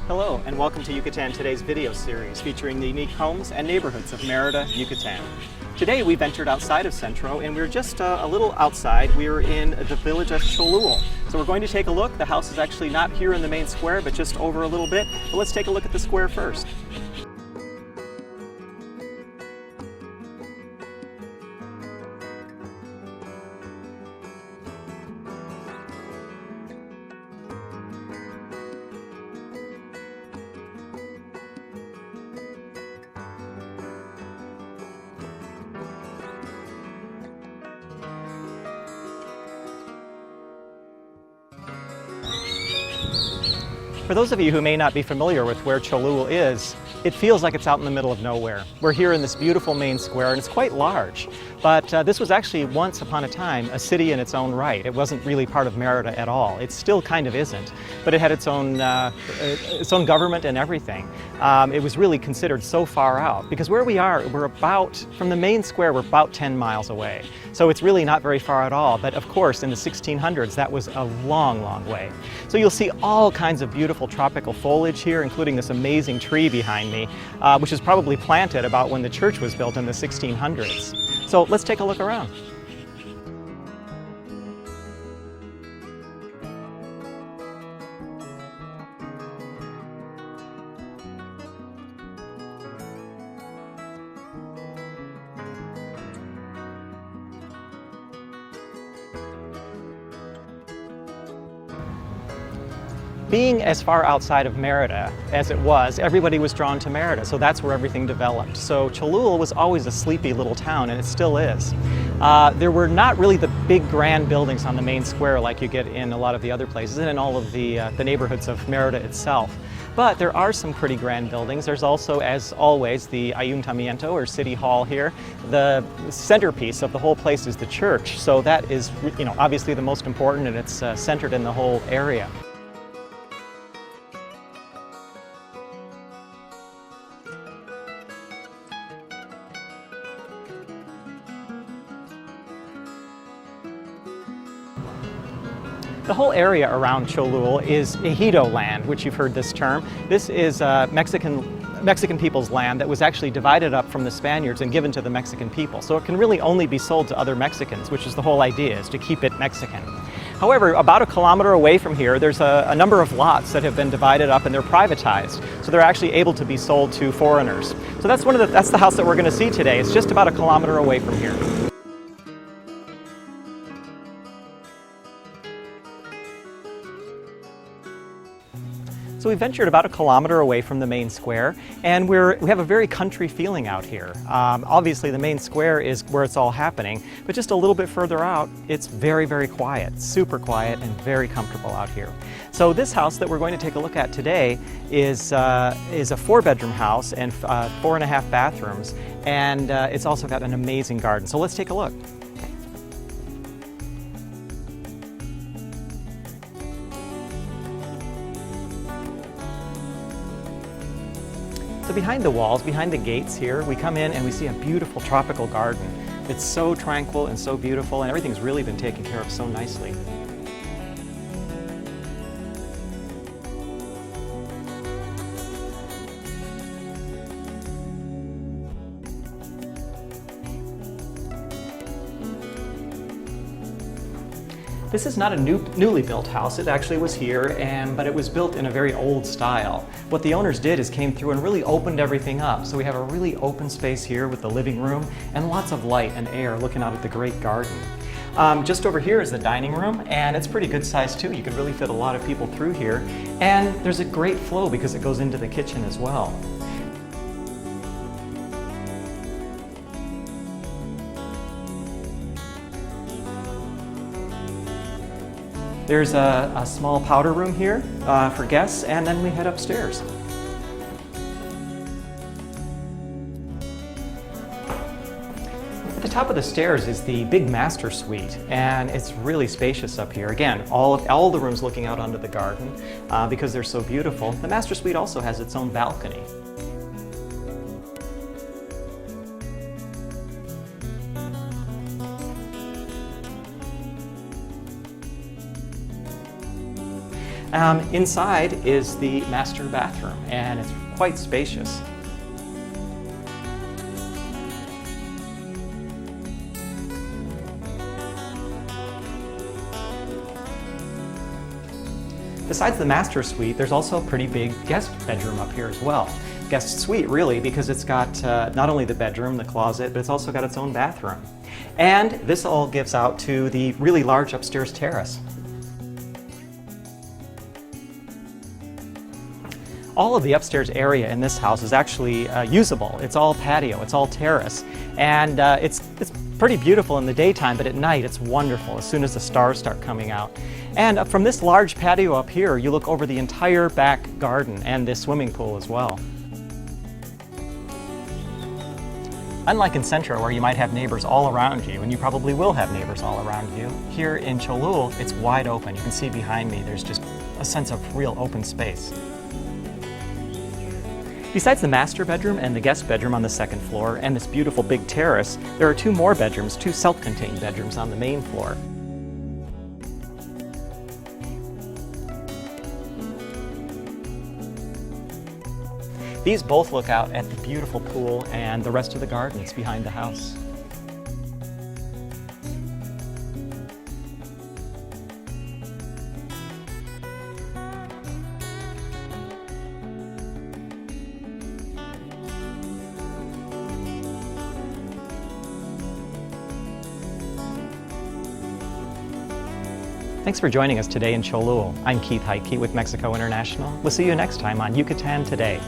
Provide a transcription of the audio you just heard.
Hello and welcome to Yucatan Today's video series featuring the unique homes and neighborhoods of Merida, Yucatan. Today we ventured outside of Centro and we're just a little outside. We're in the village of Cholul. So we're going to take a look. The house is actually not here in the main square but just over a little bit. But let's take a look at the square first. For those of you who may not be familiar with where Cholul is, it feels like it's out in the middle of nowhere. We're here in this beautiful main square and it's quite large, but this was actually once upon a time a city in its own right. It wasn't really part of Merida at all. It still kind of isn't, but it had its own government and everything. It was really considered so far out because where we are, from the main square, we're about 10 miles away. So it's really not very far at all, but of course in the 1600s that was a long, long way. So you'll see all kinds of beautiful tropical foliage here, including this amazing tree behind me, which is probably planted about when the church was built in the 1600s. So let's take a look around. Being as far outside of Merida as it was, everybody was drawn to Merida, so that's where everything developed. So Cholul was always a sleepy little town, and it still is. There were not really the big grand buildings on the main square like you get in a lot of the other places and in all of the neighborhoods of Merida itself. But there are some pretty grand buildings. There's also, as always, the Ayuntamiento, or City Hall here. The centerpiece of the whole place is the church, so that is, obviously the most important, and it's centered in the whole area. The whole area around Cholul is Ejido land, which you've heard this term. This is Mexican people's land that was actually divided up from the Spaniards and given to the Mexican people. So it can really only be sold to other Mexicans, which is the whole idea, is to keep it Mexican. However, about a kilometer away from here, there's a number of lots that have been divided up and they're privatized. So they're actually able to be sold to foreigners. So that's the house that we're going to see today. It's just about a kilometer away from here. So we ventured about a kilometer away from the main square, and we have a very country feeling out here. Obviously the main square is where it's all happening, but just a little bit further out, it's very, very quiet, super quiet and very comfortable out here. So this house that we're going to take a look at today is a 4-bedroom house and 4.5 bathrooms, and it's also got an amazing garden. So let's take a look. So behind the walls, behind the gates here, we come in and we see a beautiful tropical garden. It's so tranquil and so beautiful, and everything's really been taken care of so nicely. This is not a newly built house. It actually was here, but it was built in a very old style. What the owners did is came through and really opened everything up. So we have a really open space here with the living room and lots of light and air looking out at the great garden. Just over here is the dining room, and it's pretty good size too. You could really fit a lot of people through here. And there's a great flow because it goes into the kitchen as well. There's a small powder room here for guests, and then we head upstairs. At the top of the stairs is the big master suite, and it's really spacious up here. Again, all the rooms looking out onto the garden because they're so beautiful. The master suite also has its own balcony. Inside is the master bathroom, and it's quite spacious. Besides the master suite, there's also a pretty big guest bedroom up here as well. Guest suite, really, because it's got not only the bedroom, the closet, but it's also got its own bathroom. And this all gives out to the really large upstairs terrace. All of the upstairs area in this house is actually usable. It's all patio, it's all terrace, and it's pretty beautiful in the daytime, but at night it's wonderful as soon as the stars start coming out. And from this large patio up here, you look over the entire back garden and the swimming pool as well. Unlike in Centra, where you might have neighbors all around you, and you probably will have neighbors all around you, here in Cholul, it's wide open. You can see behind me, there's just a sense of real open space. Besides the master bedroom and the guest bedroom on the second floor and this beautiful big terrace, there are two more bedrooms, two self-contained bedrooms on the main floor. These both look out at the beautiful pool and the rest of the gardens behind the house. Thanks for joining us today in Cholul. I'm Keith Heitke with Mexico International. We'll see you next time on Yucatan Today.